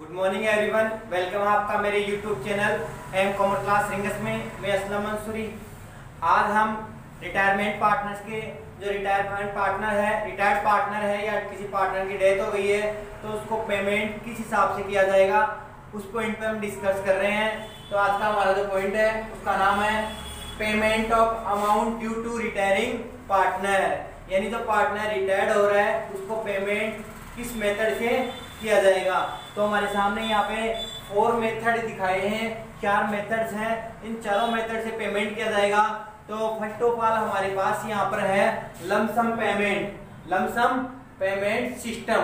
Good morning everyone, welcome आपका मेरे YouTube channel M commerce class रिंगस में। मैं असलम मंसूरी। आज हम रिटायरमेंट पार्टनर्स के जो रिटायरमेंट पार्टनर है या किसी पार्टनर की डेथ हो गई है तो उसको पेमेंट किस हिसाब से किया जाएगा उस पॉइंट पे हम डिस्कस कर रहे हैं। तो आज का हमारा जो पॉइंट है उसका नाम है payment of amount due to retiring partner, यानी जो पार्टनर रिटायर्ड हो रहा है उसको पेमेंट किस मेथड से किया जाएगा। तो हमारे सामने यहाँ पे 4 मेथड दिखाए हैं, 4 मेथड्स हैं। इन चारों मेथड से पेमेंट किया जाएगा। तो फर्स्ट ऑफ ऑल हमारे पास यहाँ पर है lump sum payment system.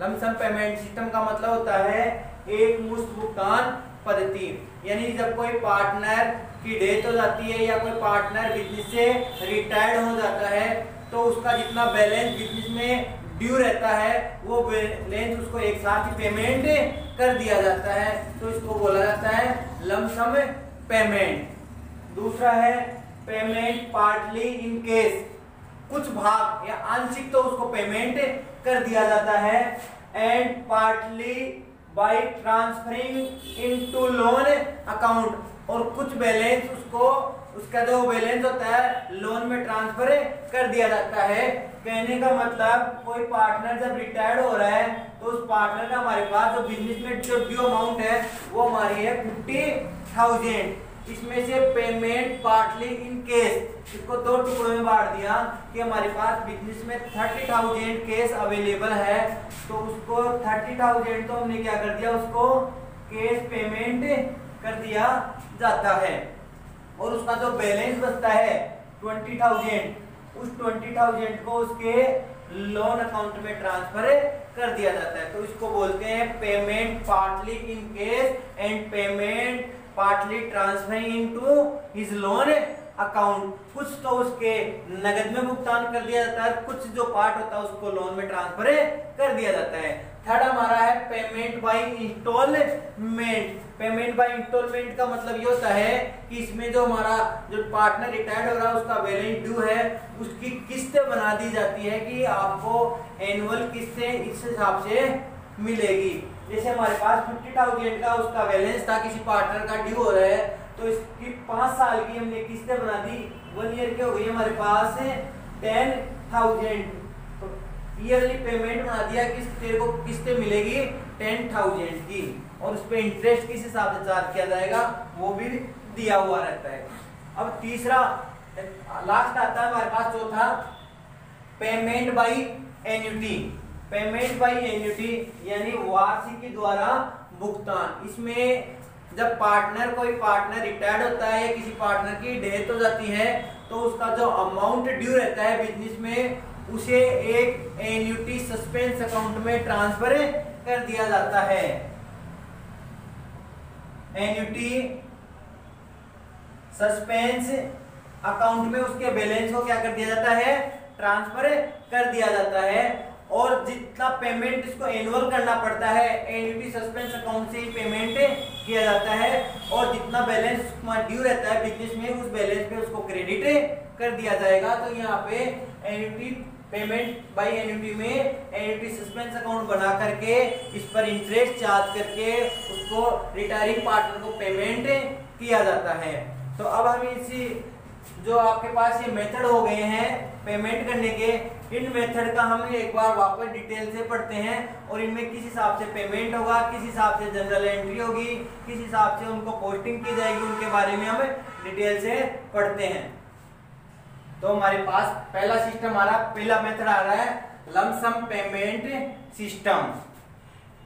Lump sum payment system का मतलब होता है एक मुश्त भुगतान पद्धति, यानी जब कोई पार्टनर की डेथ हो जाती है या कोई पार्टनर बिजनेस से रिटायर्ड हो जाता है तो उसका जितना बैलेंस बिजनेस में ड्यू रहता है वो बैलेंस उसको एक साथ ही पेमेंट कर दिया जाता है, तो इसको बोला जाता है लमसम पेमेंट। दूसरा है पेमेंट पार्टली इन केस, कुछ भाग या आंशिक तो उसको पेमेंट कर दिया जाता है। And partly bye transferring into loan account, और कुछ बैलेंस उसका जो बैलेंस होता है लोन में ट्रांसफर कर दिया जाता है। कहने का मतलब कोई पार्टनर जब रिटायर्ड हो रहा है तो उस पार्टनर का हमारे पास जो बिजनेस में जो ड्यू अमाउंट है वो हमारी है 50,000। इसमें से पेमेंट पार्टली इन केस, इसको 2 टुकड़ों में बांट दिया कि हमारे पास बिजनेस में 30,000 केस अवेलेबल है, तो उसको 30,000 तो हमने क्या कर दिया, उसको केस पेमेंट कर दिया जाता है। और उसका जो बैलेंस बचता है 20,000, उस 20,000 को उसके लोन अकाउंट में ट्रांसफर कर दिया जाता है। तो इसको बोलते हैं payment partly in case and payment partly transfer into his loan account. कुछ तो उसके नगद में भुगतान कर दिया जाता है, कुछ जो पार्ट होता है उसको लोन में ट्रांसफर कर दिया जाता है। थर्ड हमारा है payment by instalment. Payment by instalment का मतलब ये होता है कि इसमें जो हमारा जो पार्टनर रिटायर्ड हो रहा है उसका बैलेंस ड्यू है, उसकी किस्तें बना दी जाती है कि आपको एनुअल किस्तें इस हिसाब से मिलेगी। जैसे हमारे पास 50,000 का उसका बैलेंस था, किसी पार्टनर का ड्यू हो रहा है तो इसकी 5 साल की हमने किस्तें बना दी, 1 ईयर की हो गई हमारे पास 10,000। तो ईयरली पेमेंट बना दिया कि तेरे को किस्तें मिलेगी 10,000 की, और उस पे इंटरेस्ट किस हिसाब से चार्ज किया जाएगा वो भी दिया हुआ रहता है। अब तीसरा लास्ट आता है हमारे पास चौथा payment by annuity. Payment by annuity यानी वार्षिकी द्वारा भुगतान। इसमें जब कोई पार्टनर रिटायर्ड होता है या किसी पार्टनर की डेथ हो जाती है तो उसका जो अमाउंट ड्यू रहता है बिजनेस में उसे एक एन्युटी सस्पेंस अकाउंट में ट्रांसफर कर दिया जाता है। एन्युटी सस्पेंस अकाउंट में उसके बैलेंस को क्या कर दिया जाता है, ट्रांसफर कर दिया जाता है। और जितना पेमेंट इसको एनुअल करना पड़ता है एन्युटी सस्पेंस अकाउंट से ही पेमेंट किया जाता है, और जितना बैलेंस ड्यू रहता है बिजनेस में उस बैलेंस पे उसको क्रेडिट कर दिया जाएगा। तो यहाँ पे एन्युटी पेमेंट बाय एन्युटी में एन्युटी सस्पेंस अकाउंट बना करके इस पर इंटरेस्ट चार्ज करके उसको रिटायरिंग पार्टनर को पेमेंट किया जाता है। तो अब हम इसी जो आपके पास ये मेथड हो गए हैं पेमेंट करने के, इन मेथड का हम एक बार वापस डिटेल से पढ़ते हैं और इनमें किस हिसाब से पेमेंट होगा, किस हिसाब से जनरल एंट्री होगी, किस हिसाब से उनको पोस्टिंग की जाएगी, उनके बारे में हम डिटेल से पढ़ते हैं। तो हमारे पास पहला मेथड आ रहा है लमसम पेमेंट सिस्टम।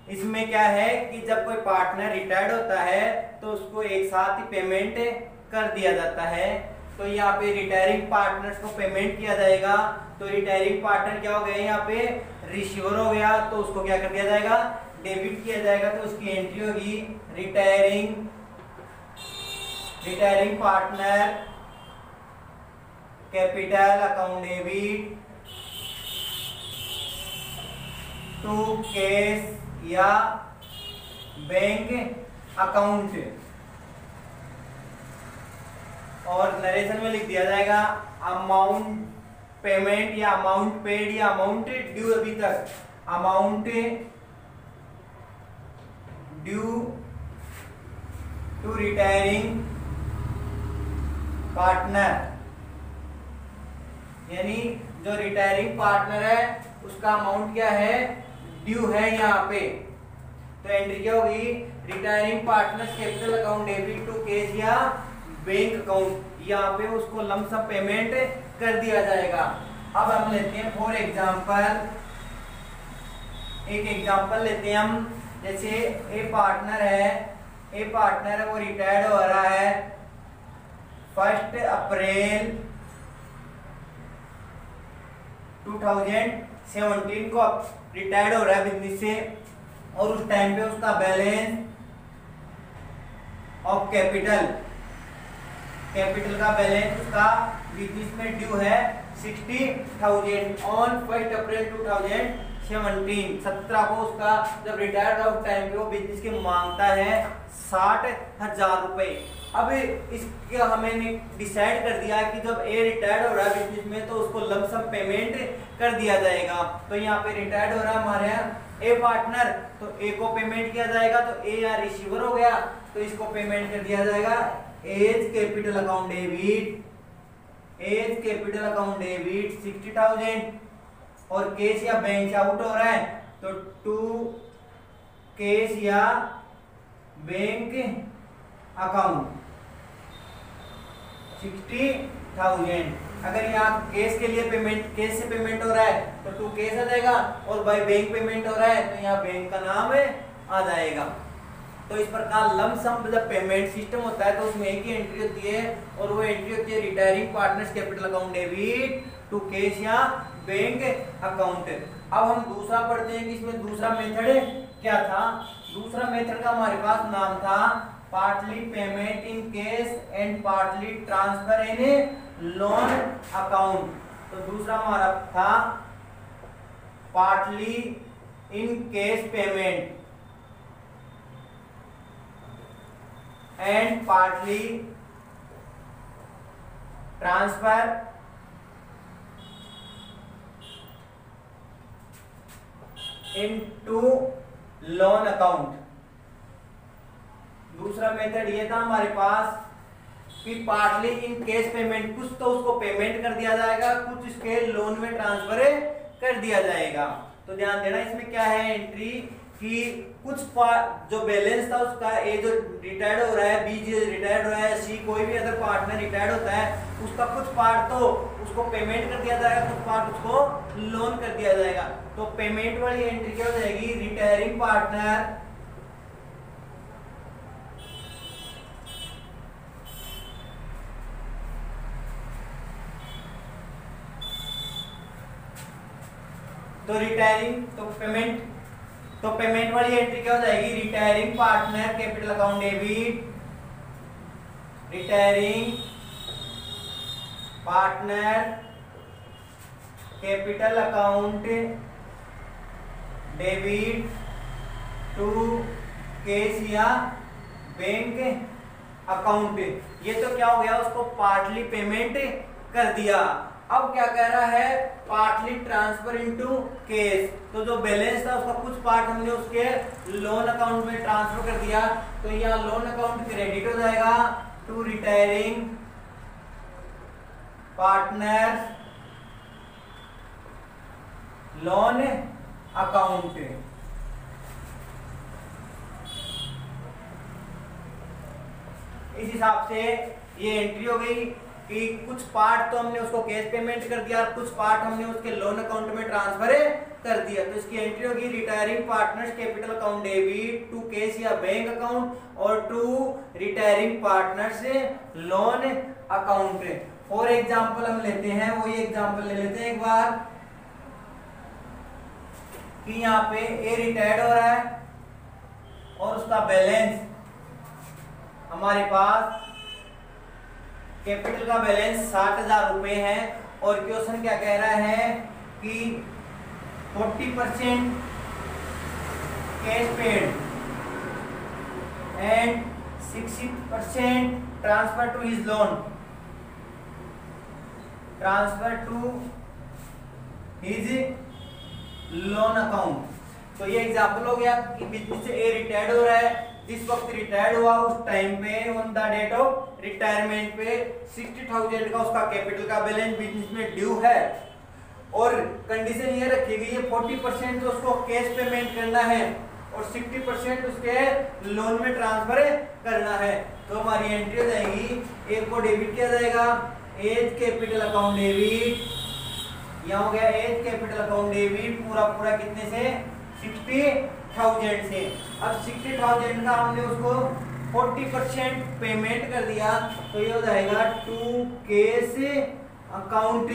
इसमें क्या है कि जब कोई पार्टनर रिटायर्ड होता है तो उसको एक साथ ही पेमेंट कर दिया जाता है। तो यहाँ पे रिटायरिंग पार्टनर्स को पेमेंट किया जाएगा। तो रिटायरिंग पार्टनर क्या हो गया, यहाँ पे रिसीवर हो गया, तो उसको क्या कर दिया जाएगा, डेबिट किया जाएगा। तो उसकी एंट्री होगी retiring partner capital account debit to cash या बैंक अकाउंट, और नरेशन में लिख दिया जाएगा अमाउंट पेमेंट या अमाउंट पेड या अमाउंट ड्यू। अभी तक amount due to retiring partner, यानी जो रिटायरिंग पार्टनर है उसका अमाउंट क्या है, ड्यू है यहाँ पे। तो एंट्री क्या होगी, retiring partners capital account debit to cash या बैंक अकाउंट, यहाँ पे उसको लमसम पेमेंट कर दिया जाएगा। अब हम लेते हैं फॉर एग्जांपल, एक एग्जांपल लेते हैं हम, जैसे ए पार्टनर है वो रिटायर्ड हो रहा है 1 अप्रैल 2017 को रिटायर्ड हो रहा है बिजनेस से, और उस टाइम पे उसका बैलेंस ऑफ कैपिटल का बैलेंस उसका बिजनेस में ड्यू है 60,000 ऑन 1 अप्रैल 2017 को उसका जब रिटायर्ड हो उस टाइम पे वो बिजनेस के मांगता है 60,000 रुपए। अब इसका हमें डिसाइड कर दिया कि जब ए रिटायर्ड हो रहा है बिजनेस में तो उसको लमसम पेमेंट कर दिया जाएगा। तो यहाँ पे रिटायर्ड हो रहा है हमारे यहाँ ए पार्टनर, तो ए को पेमेंट किया जाएगा, तो ए यहाँ रिसीवर हो गया तो इसको पेमेंट कर दिया जाएगा एज कैपिटल अकाउंट डेबिट 60,000, और कैश या बैंक से आउट हो रहा है तो टू कैश या बैंक अकाउंट 60,000। अगर यहाँ कैश के लिए पेमेंट, कैश से पेमेंट हो रहा है तो टू कैश आ जाएगा, और बाय बैंक पेमेंट हो रहा है तो यहाँ बैंक का नाम आ जाएगा। तो इस प्रकार लमसम जब पेमेंट सिस्टम होता है तो उसमें एक ही एंट्री होती है, और वो एंट्री होती है retiring partners capital account debit to cash या बैंक अकाउंट। अब हम दूसरा पढ़ते हैं कि इसमें दूसरा मेथड क्या था। दूसरा मेथड का हमारे पास नाम था partly payment in cash and partly transfer in loan account. तो दूसरा हमारा था partly in cash payment and partly transfer into loan account. दूसरा मेथड ये था हमारे पास कि पार्टली इन कैश पेमेंट, कुछ तो उसको पेमेंट कर दिया जाएगा, कुछ इसके लोन में ट्रांसफर कर दिया जाएगा। तो ध्यान देना इसमें क्या है एंट्री कि कुछ पार्ट जो बैलेंस था उसका, ए जो रिटायर्ड हो रहा है, बी जो रिटायर्ड हो रहा है, सी कोई भी अदर पार्टनर रिटायर्ड होता है उसका कुछ पार्ट तो उसको पेमेंट कर दिया जाएगा, कुछ पार्ट उसको लोन कर दिया जाएगा। तो पेमेंट वाली एंट्री क्या हो जाएगी, रिटायरिंग पार्टनर तो रिटायरिंग तो पेमेंट वाली एंट्री क्या हो जाएगी, retiring partner capital account debit, retiring partner capital account debit to cash या बैंक अकाउंट। ये तो क्या हो गया, उसको पार्टली पेमेंट कर दिया। अब क्या कह रहा है, पार्टली ट्रांसफर इनटू कैश। तो जो बैलेंस था उसका कुछ पार्ट हमने उसके लोन अकाउंट में ट्रांसफर कर दिया, तो यहाँ लोन अकाउंट क्रेडिट हो जाएगा to retiring partner loan account. इस हिसाब से ये एंट्री हो गई कि कुछ पार्ट तो हमने उसको कैश पेमेंट कर दिया और कुछ पार्ट हमने उसके लोन अकाउंट में ट्रांसफर कर दिया। तो इसकी एंट्री होगी retiring partners capital account debit to cash या बैंक अकाउंट और to retiring partners loan account. For example हम लेते हैं, वही एग्जांपल ले लेते हैं एक बार कि यहाँ पे ए रिटायर्ड हो रहा है और उसका बैलेंस हमारे पास कैपिटल का बैलेंस 60,000 रुपए है, और क्वेश्चन क्या कह रहा है कि 40% cash paid and 60% transfer to his loan, transfer to his loan account. तो ये एग्जांपल हो गया कि बिजनेस से ए रिटायर्ड हो रहा है, जिस वक्त रिटायर्ड हुआ उस टाइम पे on the date of retirement पे 60,000 का उसका कैपिटल का बैलेंस बिजनेस में ड्यू है, और कंडीशन ये रखी गई है 40% तो उसको कैश पेमेंट करना है और 60% उसके लोन में ट्रांसफर करना है। तो हमारी एंट्री हो जाएगी, एक को डेबिट किया जाएगा एज कैपिटल अकाउंट डेबिट, यहाँ हो गया एज कैपिटल अकाउंट डेबिट पूरा पूरा कितने से 60,000 से। अब 60,000 का हमने उसको 40% पेमेंट कर दिया तो ये हो जाएगा टू कैश अकाउंट,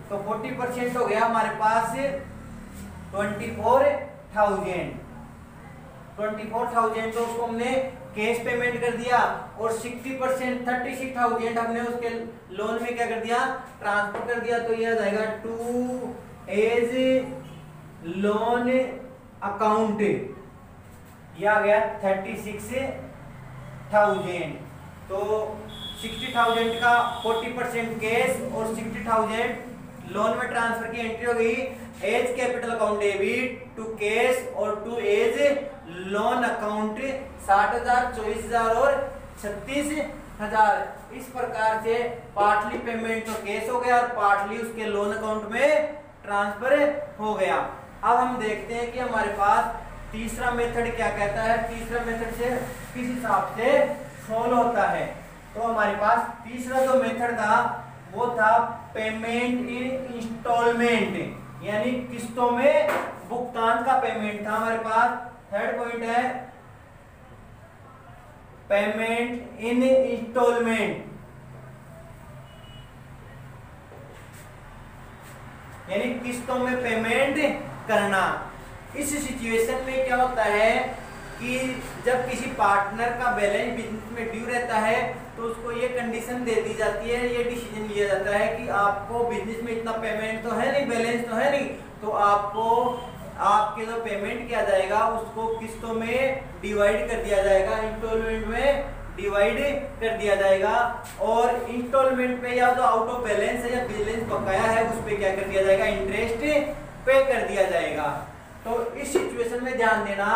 तो 40% हो गया हमारे पास 24,000 तो उसको हमने कैश पेमेंट कर दिया और 60% 36,000 हमने उसके लोन में क्या कर दिया ट्रांसफर कर दिया, तो ये आ जाएगा टू एज लोन अकाउंट, यह आ गया 36,000। तो 60,000 का 40% कैश और 60,000 लोन में ट्रांसफर की एंट्री हो गई as capital account debit to cash और टू एज लोन अकाउंट 60,000, 24,000 और 36,000। इस प्रकार से पार्टली पेमेंट तो कैश हो गया और पार्टली उसके लोन अकाउंट में ट्रांसफर हो गया। अब हम देखते हैं कि हमारे पास तीसरा मेथड क्या कहता है, तीसरा मेथड से किस हिसाब से सॉल्व होता है। तो हमारे पास तीसरा जो मेथड था वो था पेमेंट इन इंस्टॉलमेंट, यानी किस्तों में भुगतान का पेमेंट था हमारे पास। थर्ड पॉइंट है पेमेंट इन इंस्टॉलमेंट, यानी किस्तों में पेमेंट करना। इस सिचुएशन में क्या होता है कि जब किसी पार्टनर का बैलेंस बिजनेस में ड्यू रहता है तो उसको ये कंडीशन दे दी जाती है, ये डिसीजन लिया जाता है कि आपको बिजनेस में इतना पेमेंट तो है नहीं, बैलेंस तो है नहीं, तो आपको आपके जो पेमेंट किया जाएगा उसको किस्तों में डिवाइड कर दिया जाएगा, इंस्टॉलमेंट में डिवाइड कर दिया जाएगा। और इंस्टॉलमेंट पे या जो आउट ऑफ बैलेंस है या बैलेंस बकाया है उस पे क्या कर दिया जाएगा, इंटरेस्ट पे कर दिया जाएगा। तो इस सिचुएशन में ध्यान देना,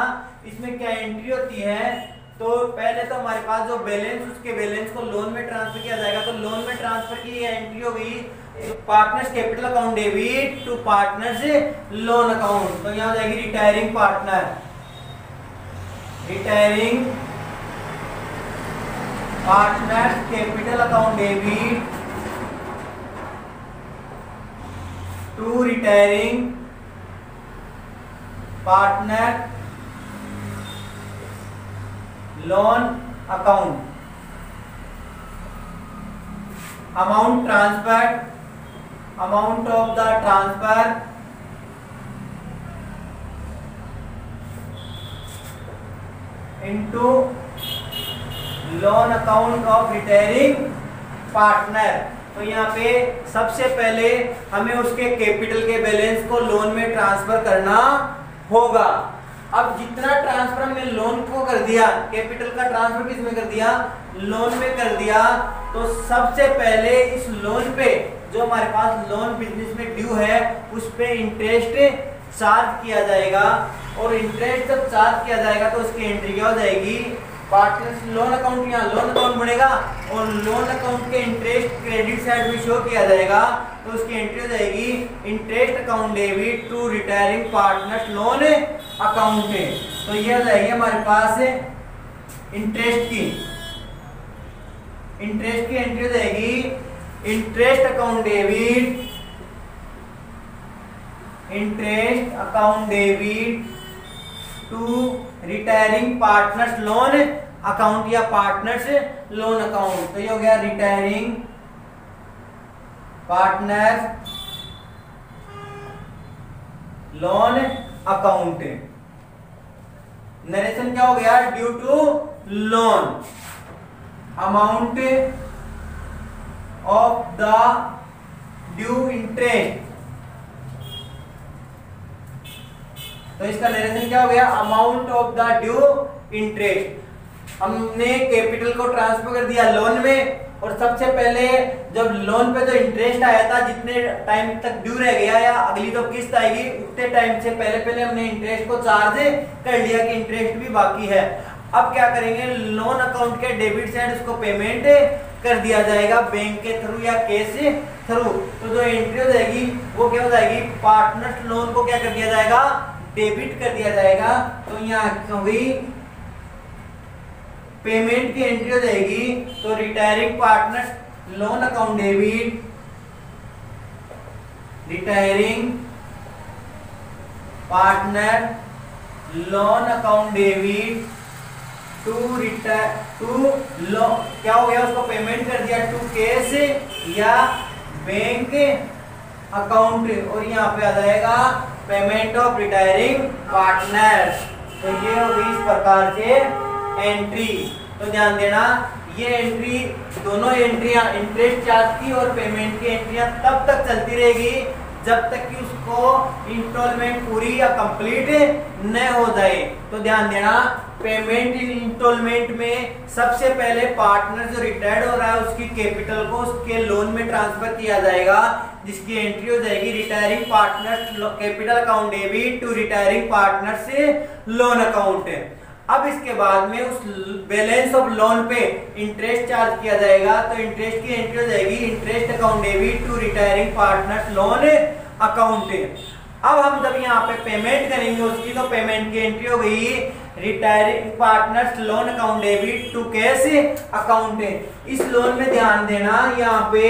इसमें क्या एंट्री होती है। तो पहले तो हमारे पास जो बैलेंस उसके बैलेंस को लोन में ट्रांसफर किया जाएगा, तो लोन में ट्रांसफर की एंट्री हो गई partners capital account debit to partners loan account. तो यहाँ हो जाएगी retiring partner, retiring partners capital account debit to retiring partner loan account. Amount transferred, amount of the transfer into loan account of retiring partner. तो यहाँ पे सबसे पहले हमें उसके कैपिटल के बैलेंस को लोन में ट्रांसफर करना होगा। अब जितना ट्रांसफर हमने लोन को कर दिया, कैपिटल का ट्रांसफर किस में कर दिया, लोन में कर दिया, तो सबसे पहले इस लोन पे जो हमारे पास लोन बिजनेस में ड्यू है उस पे इंटरेस्ट चार्ज किया जाएगा। और इंटरेस्ट जब चार्ज किया जाएगा तो उसकी एंट्री क्या हो जाएगी, पार्टनर्स लोन अकाउंट, यहाँ लोन अकाउंट बनेगा और लोन अकाउंट के इंटरेस्ट क्रेडिट साइड में शो किया जाएगा, तो उसकी एंट्री हो जाएगी interest account debit to retiring partners loan account में। तो ये हो जाएगी हमारे पास इंटरेस्ट की एंट्री हो जाएगी interest account debit, interest account debit to retiring partners loan account या पार्टनर्स लोन अकाउंट। तो ये हो गया retiring partners loan account. Narration क्या हो गया, due to loan, amount of the due interest. तो इसका नरेशन क्या हो गया, amount of the due interest. हमने कैपिटल को ट्रांसफर कर दिया लोन में और सबसे पहले जब लोन पे जो इंटरेस्ट आया था, जितने टाइम तक ड्यू रह गया या अगली जो किस्त आएगी उतने टाइम से पहले पहले हमने इंटरेस्ट को चार्ज कर लिया कि इंटरेस्ट भी बाकी है। अब क्या करेंगे, लोन अकाउंट के डेबिट साइड उसको पेमेंट कर दिया जाएगा बैंक के थ्रू या कैश थ्रू। तो जो एंट्री हो जाएगी वो क्या हो जाएगी, पार्टनर्स लोन को क्या कर दिया जाएगा, डेबिट कर दिया जाएगा। तो यहाँ हो गई पेमेंट की एंट्री हो जाएगी, तो retiring partners loan account debit, retiring partner loan account debit to loan, क्या हो गया, उसको पेमेंट कर दिया टू कैश या बैंक अकाउंट, और यहाँ पे आ जाएगा पेमेंट ऑफ रिटायरिंग पार्टनर। तो ये हो गई इस प्रकार से एंट्री। तो ध्यान देना, ये एंट्री दोनों एंट्रियां, इंटरेस्ट चार्ज की और पेमेंट की एंट्रियां तब तक चलती रहेगी जब तक कि उसको इंस्टॉलमेंट पूरी या कंप्लीट न हो जाए। तो ध्यान देना, पेमेंट इन इंस्टॉलमेंट में सबसे पहले पार्टनर जो रिटायर्ड हो रहा है उसकी कैपिटल को उसके लोन में ट्रांसफर किया जाएगा, जिसकी एंट्री हो जाएगी retiring partners capital account debit to retiring partners loan account. अब इसके बाद में उस बैलेंस ऑफ लोन पे इंटरेस्ट चार्ज किया जाएगा, तो इंटरेस्ट की एंट्री हो जाएगी interest account debit to retiring partners loan account. अब हम जब यहाँ पे पेमेंट करेंगे उसकी, तो पेमेंट की एंट्री हो गई retiring partners loan account debit to cash account. इस लोन में ध्यान देना, यहाँ पे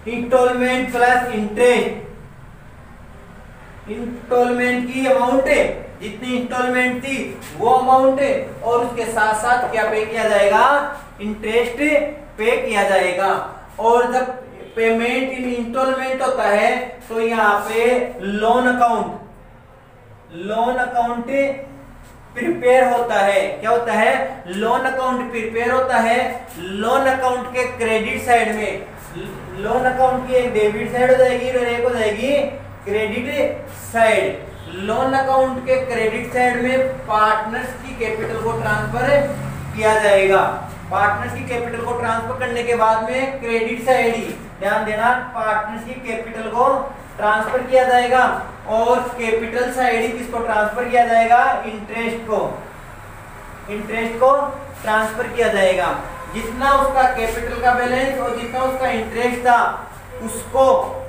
इंस्टॉलमेंट प्लस इंटरेस्ट, इंस्टॉलमेंट की अमाउंट है जितनी इंस्टॉलमेंट थी वो अमाउंट है, और उसके साथ साथ क्या पे किया जाएगा, इंटरेस्ट पे किया जाएगा। और जब पेमेंट इन इंस्टॉलमेंट होता है तो यहाँ पे लोन अकाउंट प्रिपेयर होता है। क्या होता है, लोन अकाउंट प्रिपेयर होता है। लोन अकाउंट के क्रेडिट साइड में, लोन अकाउंट की एक डेबिट साइड हो जाएगी और एक हो जाएगी क्रेडिट साइड। लोन अकाउंट के क्रेडिट साइड में पार्टनर्स की कैपिटल को ट्रांसफर किया जाएगा। पार्टनर्स की कैपिटल को ट्रांसफर करने के बाद में क्रेडिट साइड ही, ध्यान देना, पार्टनर्स की कैपिटल को ट्रांसफर किया जाएगा, और कैपिटल साइड ही किसको ट्रांसफर किया जाएगा, इंटरेस्ट को ट्रांसफर किया जाएगा। जितना उसका कैपिटल का बैलेंस और जितना उसका इंटरेस्ट था उसको,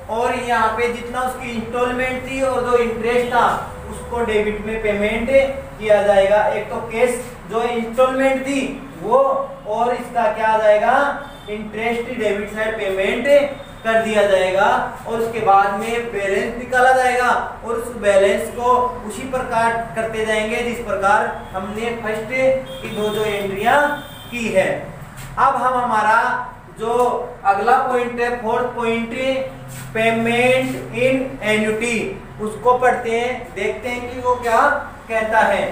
और यहाँ पे जितना उसकी इंस्टॉलमेंट थी और जो इंटरेस्ट था उसको डेबिट में पेमेंट किया जाएगा। एक तो कैश जो इंस्टॉलमेंट थी वो, और इसका क्या आ जाएगा, इंटरेस्ट डेबिट साइड पेमेंट कर दिया जाएगा, और उसके बाद में बैलेंस निकाला जाएगा, और उस बैलेंस को उसी प्रकार करते जाएंगे जिस प्रकार हमने फर्स्ट की दो एंट्रियां की है। अब हम हमारा जो अगला पॉइंट है, fourth point, payment in annuity, उसको पढ़ते हैं, देखते हैं कि वो क्या कहता है।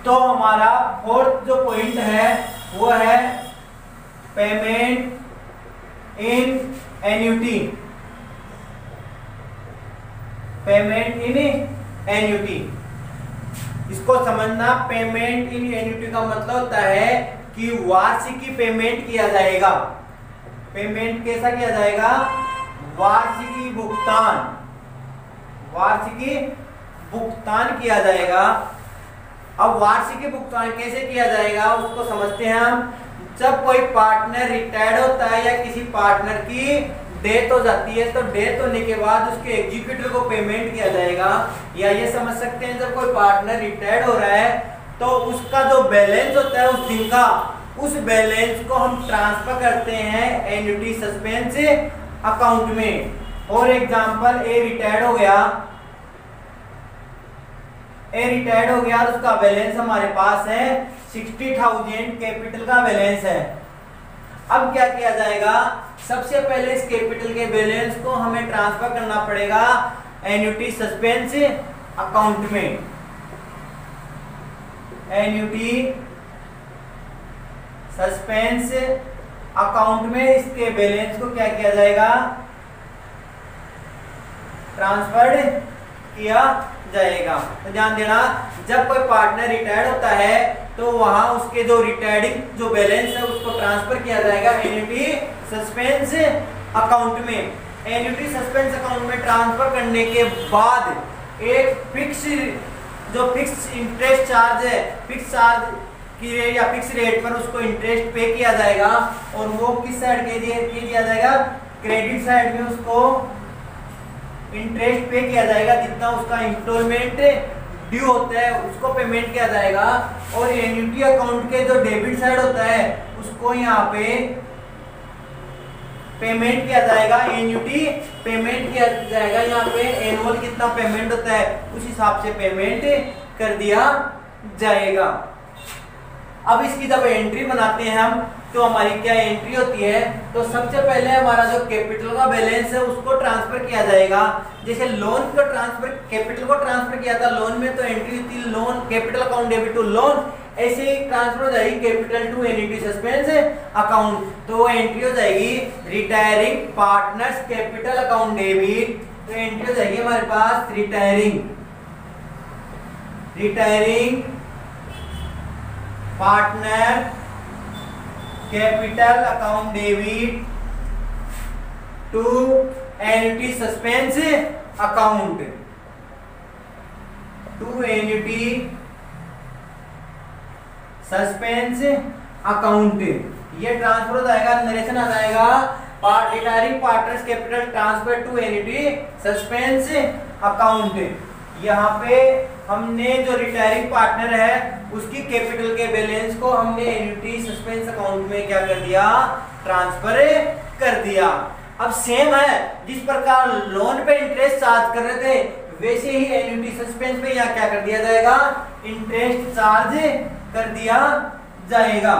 तो हमारा फोर्थ जो पॉइंट है वो है payment in annuity. Payment in annuity, इसको समझना। पेमेंट इन एन्युटी का मतलब होता है कि वार्षिकी पेमेंट किया जाएगा। पेमेंट कैसा किया जाएगा, वार्षिकी भुगतान किया जाएगा। अब वार्षिकी भुगतान कैसे किया जाएगा उसको समझते हैं हम। जब कोई पार्टनर रिटायर्ड होता है या किसी पार्टनर की डेथ हो जाती है, तो डेथ होने के बाद उसके एग्जीक्यूटिव को पेमेंट किया जाएगा। या ये समझ सकते हैं, जब कोई पार्टनर रिटायर्ड हो रहा है तो उसका जो बैलेंस होता है उस दिन का, उस बैलेंस को हम ट्रांसफर करते हैं एन्युटी सस्पेंस अकाउंट में। और एग्जांपल, ए रिटायर्ड हो गया और उसका बैलेंस हमारे पास है 60,000 कैपिटल का बैलेंस है। अब क्या किया जाएगा, सबसे पहले इस कैपिटल के बैलेंस को हमें ट्रांसफर करना पड़ेगा एन्युटी सस्पेंस अकाउंट में। एन्युटी सस्पेंस अकाउंट में इसके बैलेंस को क्या किया जाएगा, ट्रांसफर्ड किया जाएगा। तो ध्यान देना, जब कोई पार्टनर रिटायर्ड होता है तो वहां उसके जो रिटायर्डिंग जो बैलेंस है उसको ट्रांसफर किया जाएगा एन्युटी सस्पेंस अकाउंट में। एन्युटी सस्पेंस अकाउंट में ट्रांसफर करने के बाद एक फिक्स इंटरेस्ट चार्ज है, फिक्स चार्ज की रेट या फिक्स रेट पर उसको इंटरेस्ट पे किया जाएगा और वो किस साइड के दिया जाएगा, क्रेडिट साइड में उसको इंटरेस्ट पे किया जाएगा, जितना उसका इंस्टॉलमेंट ड्यू होता है उसको पेमेंट किया जाएगा। और एन्युटी अकाउंट के जो डेबिट साइड होता है उसको यहाँ पे पेमेंट किया जाएगा, एन्युटी पेमेंट किया जाएगा। यहाँ पे एनुअल कितना पेमेंट होता है उस हिसाब से पेमेंट कर दिया जाएगा। अब इसकी जब एंट्री बनाते हैं हम तो हमारी क्या एंट्री होती है, तो सबसे पहले हमारा जो कैपिटल का बैलेंस है उसको ट्रांसफर किया जाएगा। जैसे लोन को ट्रांसफर, कैपिटल को ट्रांसफर किया था लोन में, तो एंट्री होती है loan capital account debit to loan, ऐसे ही ट्रांसफर हो जाएगी capital to annuity suspense account, तो वो एंट्री हो जाएगी retiring partners capital account debit. तो एंट्री हो जाएगी हमारे पास retiring partner capital account debit to annuity suspense account, to annuity suspense account. ये ट्रांसफर हो जाएगा, नरेशन आ जाएगा, retiring partners capital transfer to annuity suspense account. यहाँ पे हमने जो रिटायरिंग पार्टनर है उसकी कैपिटल के बैलेंस को हमने एन्युटी सस्पेंस अकाउंट में क्या कर दिया, ट्रांसफर कर दिया। अब सेम है, जिस प्रकार लोन पे इंटरेस्ट चार्ज कर रहे थे वैसे ही एन्युटी सस्पेंस पे यहाँ क्या कर दिया जाएगा, इंटरेस्ट चार्ज कर दिया जाएगा,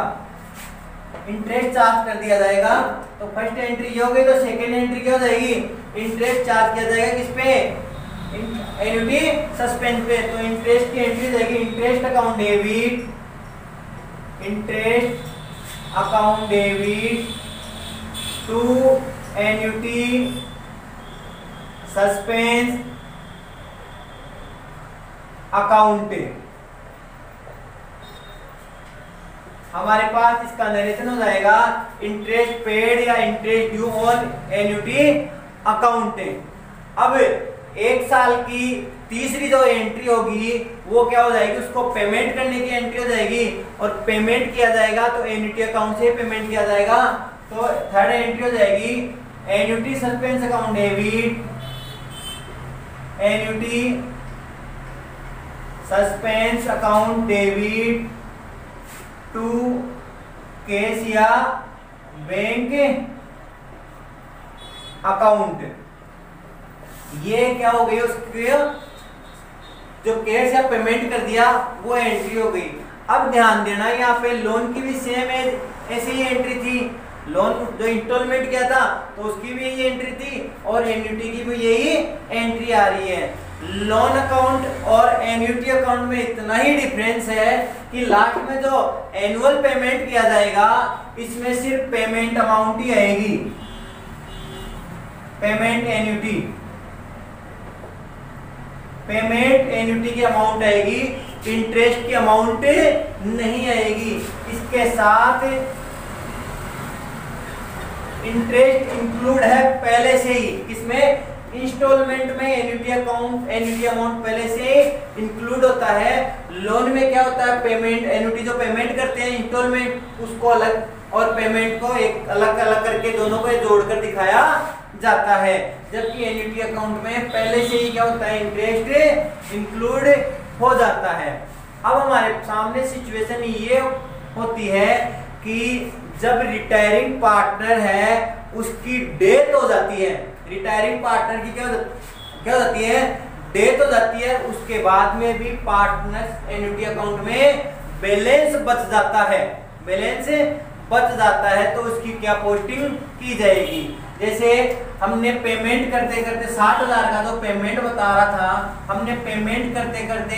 इंटरेस्ट चार्ज कर दिया जाएगा। तो फर्स्ट एंट्री ये हो गई, तो सेकेंड एंट्री क्या हो जाएगी, इंटरेस्ट चार्ज किया जाएगा किस पे, एन्युटी सस्पेंस पे। तो इंटरेस्ट की एंट्री हो जाएगी interest account debit, interest account debit to annuity suspense account. हमारे पास इसका नरेशन हो जाएगा इंटरेस्ट पेड या interest due on annuity account. अब एक साल की तीसरी जो एंट्री होगी वो क्या हो जाएगी, उसको पेमेंट करने की एंट्री हो जाएगी और पेमेंट किया जाएगा तो एन्युटी अकाउंट से पेमेंट किया जाएगा। तो थर्ड एंट्री हो जाएगी annuity suspense account debit, annuity suspense account debit to cash या बैंक अकाउंट। ये क्या हो गई, उसके जो कैश या पेमेंट कर दिया वो एंट्री हो गई। अब ध्यान देना यहाँ पे लोन की भी सेम है, ऐसे ही एंट्री थी, लोन जो इंस्टॉलमेंट किया था तो उसकी भी यही एंट्री थी और एन्युटी की भी यही एंट्री आ रही है। लोन अकाउंट और एन्युटी अकाउंट में इतना ही डिफरेंस है कि लास्ट में जो एनुअल पेमेंट किया जाएगा इसमें सिर्फ पेमेंट अमाउंट ही आएगी, पेमेंट एन्युटी की अमाउंट आएगी, इंटरेस्ट की अमाउंट नहीं आएगी। इसके साथ इंटरेस्ट इंक्लूड है पहले से ही, किसमें, इंस्टॉलमेंट में एन्युटी अमाउंट पहले से इंक्लूड होता है। लोन में क्या होता है, पेमेंट एन्युटी जो पेमेंट करते हैं इंस्टॉलमेंट उसको अलग और पेमेंट को एक अलग अलग करके दोनों को जोड़कर दिखाया जाता है, जबकि एन्युटी अकाउंट में पहले से ही क्या होता है, इंटरेस्ट इंक्लूड हो जाता है। अब हमारे सामने सिचुएशन ये होती है कि जब रिटायरिंग पार्टनर है उसकी डेथ हो जाती है, रिटायरिंग पार्टनर की क्या हो जाती है, डेथ हो जाती है, उसके बाद में भी पार्टनर्स एन्युटी अकाउंट में बैलेंस बच जाता है, बैलेंस बच जाता है तो उसकी क्या पोस्टिंग की जाएगी। जैसे हमने पेमेंट करते करते 60,000 का जो पेमेंट बता रहा था, हमने पेमेंट करते करते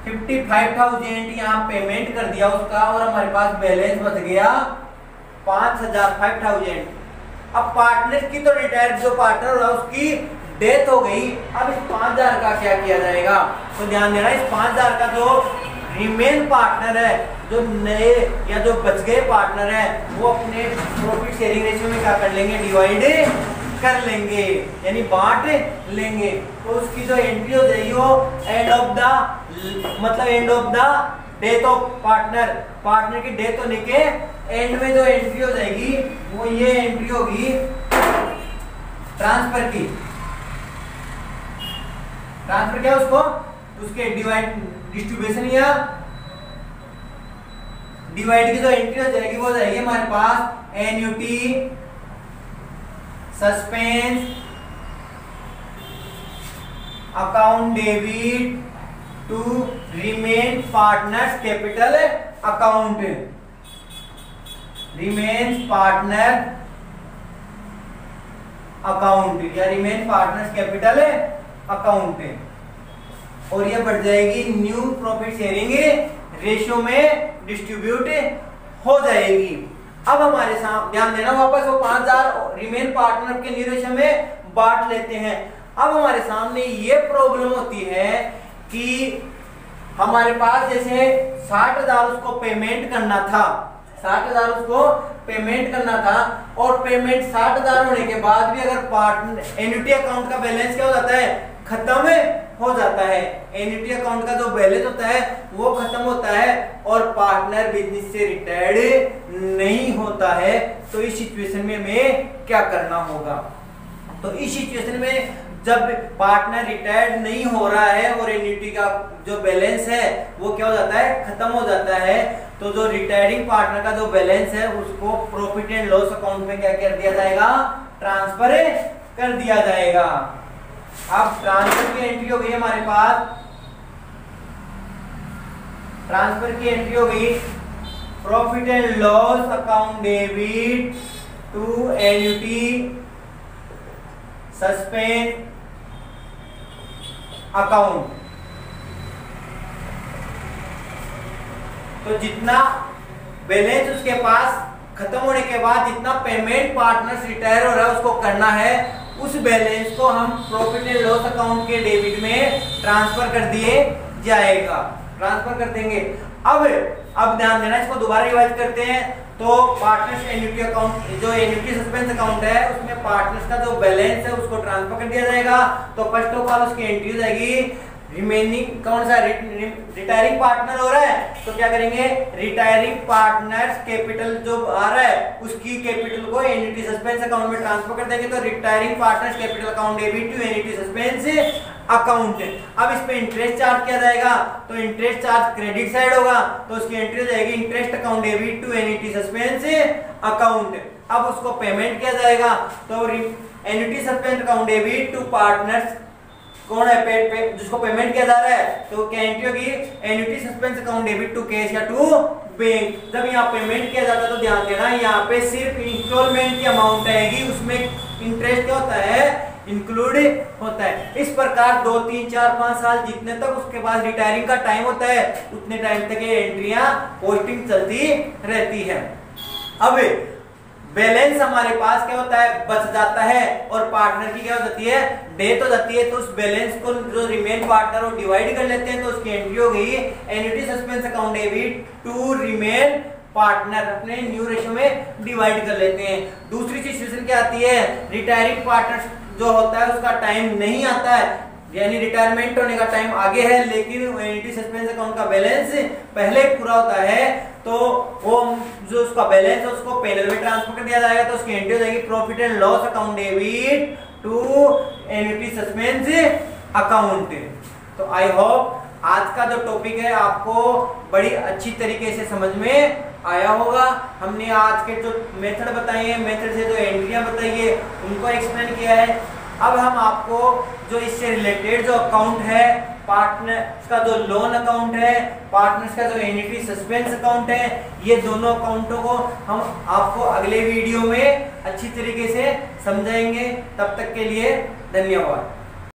55,000 यहाँ पेमेंट कर दिया उसका और हमारे पास बैलेंस बच गया 5,000। अब पार्टनर की तो रिटायर जो पार्टनर हो रहा उसकी डेथ हो गई, अब इस 5000 का क्या किया जाएगा? तो ध्यान देना, इस 5000 का जो रिमेन पार्टनर है, जो नए या जो बच गए पार्टनर है, वो अपने प्रॉफिट शेयरिंग रेशियो में क्या कर लेंगे? डिवाइड कर लेंगे, यानी बांट लेंगे। तो उसकी जो एंट्री हो जाएगी वो एंड ऑफ द, मतलब end of the death of partner, partner की डेथ होने के एंड में जो एंट्री हो जाएगी वो ये एंट्री होगी ट्रांसफर की। ट्रांसफर क्या उसको? उसके डिवाइड डिस्ट्रीब्यूशन या डिवाइड की जो एंट्री हो जाएगी वो जाएगी हमारे पास annuity suspense account debit to remain partners capital account, remain partner account या रिमेन पार्टनर्स कैपिटल अकाउंट, और ये बढ़ जाएगी न्यू प्रॉफिट शेयरिंग रेशियो में डिस्ट्रीब्यूट हो जाएगी। अब हमारे साथ ध्यान देना, वापस वो 5000 रिमेन पार्टनर के न्यू रेशियो में बांट लेते हैं। अब हमारे सामने ये प्रॉब्लम होती है कि हमारे पास जैसे 60,000 उसको पेमेंट करना था, 60,000 उसको पेमेंट करना था, और पेमेंट 60,000 होने के बाद भी अगर पार्टनर एन्युटी अकाउंट का बैलेंस क्या हो जाता है? खत्म हो जाता है। एन्युटी अकाउंट का जो बैलेंस होता है वो खत्म होता है और पार्टनर बिजनेस से रिटायर्ड नहीं होता है, तो इस सिचुएशन में हमें क्या करना होगा? तो इस सिचुएशन में जब पार्टनर रिटायर्ड नहीं हो रहा है और एन्युटी का जो बैलेंस है वो क्या हो जाता है? खत्म हो जाता है, तो जो रिटायरिंग पार्टनर का जो बैलेंस है उसको प्रॉफिट एंड लॉस अकाउंट में क्या कर दिया जाएगा? ट्रांसफर कर दिया जाएगा। अब ट्रांसफर की एंट्री हो गई हमारे पास, ट्रांसफर की एंट्री हो गई profit and loss account debit to annuity suspense account. तो जितना बैलेंस उसके पास खत्म होने के बाद जितना पेमेंट पार्टनर रिटायर हो रहा है उसको करना है, उस बैलेंस को हम प्रॉफिट एंड लॉस अकाउंट के डेबिट में ट्रांसफर कर दिए जाएगा, ट्रांसफर कर देंगे। अब ध्यान देना, इसको दोबारा रिवाइज करते हैं। तो पार्टनर्स एन्युटी अकाउंट, जो एन्युटी सस्पेंस अकाउंट है उसमें पार्टनर्स का जो बैलेंस है उसको ट्रांसफर कर दिया जाएगा। तो फर्स्ट ऑफ ऑल उसकी एंट्री हो जाएगी रिमेनिंग, कौन सा? रिटायरिंग पार्टनर हो रहा है तो क्या करेंगे? रिटायरिंग पार्टनर्स कैपिटल जो आ रहा है उसकी कैपिटल को एन्युटी सस्पेंस अकाउंट में ट्रांसफर कर देंगे। तो retiring partners capital account debit to annuity suspense account. अब इस पे इंटरेस्ट चार्ज किया जाएगा, तो इंटरेस्ट चार्ज क्रेडिट साइड होगा, तो उसकी एंट्री हो जाएगी interest account debit to annuity suspense account. अब उसको पेमेंट किया जाएगा, तो annuity suspense account debit to partners कौन है? जिसको पेमेंट किया जा रहा है, तो क्या एंट्री होगी? Annuity suspense account debit to cash या टू बैंक। जब यहाँ पेमेंट किया जाता है तो ध्यान देना, यहाँ पे सिर्फ इंस्टॉलमेंट की अमाउंट आएगी, उसमें इंटरेस्ट क्या होता है? इंक्लूड होता है। इस प्रकार 2, 3, 4, 5 साल जितने तक उसके पास रिटायरिंग का टाइम होता है उतने टाइम तक ये एंट्रियां पोस्टिंग चलती रहती है। अब बैलेंस हमारे पास क्या होता है? बच जाता है, और पार्टनर की क्या हो जाती है? डेथ हो जाती है। तो उस बैलेंस को जो रिमेन पार्टनर वो डिवाइड कर लेते हैं, तो उसकी एंट्री हो गई annuity suspense account debit to remain partner, अपने न्यू रेशियो में डिवाइड कर लेते हैं। दूसरी सिचुएशन क्या आती है? रिटायरिंग पार्टनर जो होता है उसका टाइम नहीं आता है, यानी रिटायरमेंट होने का टाइम आगे है, लेकिन एन्युटी सस्पेंस अकाउंट का बैलेंस पहले पूरा होता है, तो वो जो उसका बैलेंस है उसको पेनल में ट्रांसफर कर दिया जाएगा। तो उसकी एंट्री हो जाएगी profit and loss account debit to annuity suspense account. तो आई होप आज का जो टॉपिक है आपको बड़ी अच्छी तरीके से समझ में आया होगा। हमने आज के जो मेथड बताए हैं, मेथड से जो एंट्रियां बताई है उनको एक्सप्लेन किया है। अब हम आपको जो इससे रिलेटेड जो अकाउंट है, पार्टनर्स का जो लोन अकाउंट है, पार्टनर्स का जो एन्युटी सस्पेंस अकाउंट है, ये दोनों अकाउंटों को हम आपको अगले वीडियो में अच्छी तरीके से समझाएंगे। तब तक के लिए धन्यवाद।